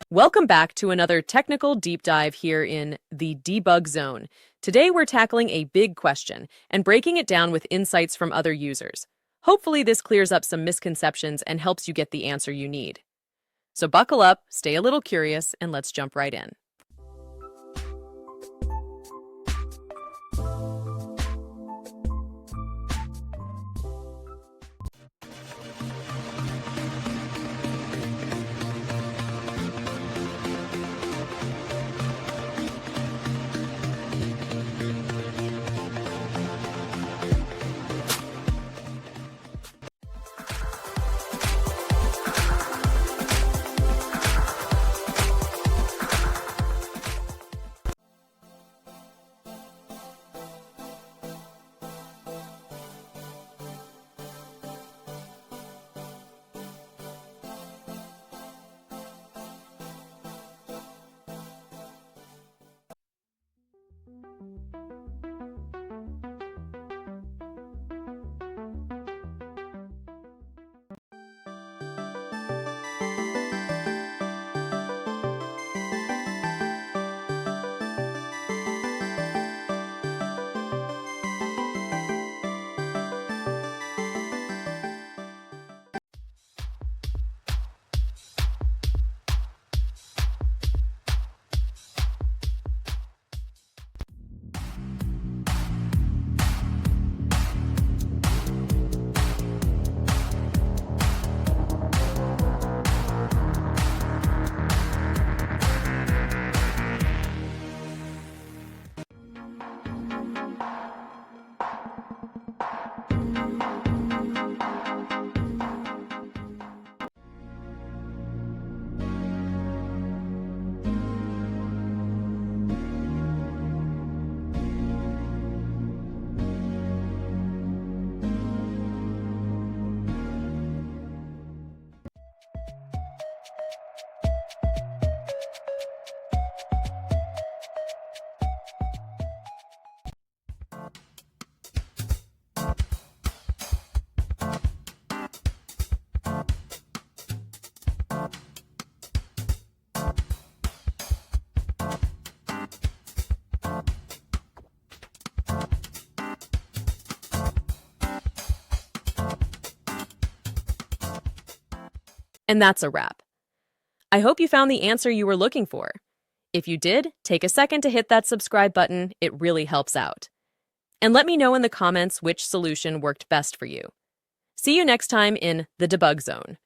Welcome back to another technical deep dive here in the debug zone. Today we're tackling a big question and breaking it down with insights from other users. Hopefully this clears up some misconceptions and helps you get the answer you need. So buckle up, stay a little curious, and let's jump right in. And that's a wrap. I hope you found the answer you were looking for. If you did, take a second to hit that subscribe button. It really helps out. And let me know in the comments which solution worked best for you. See you next time in the debug zone.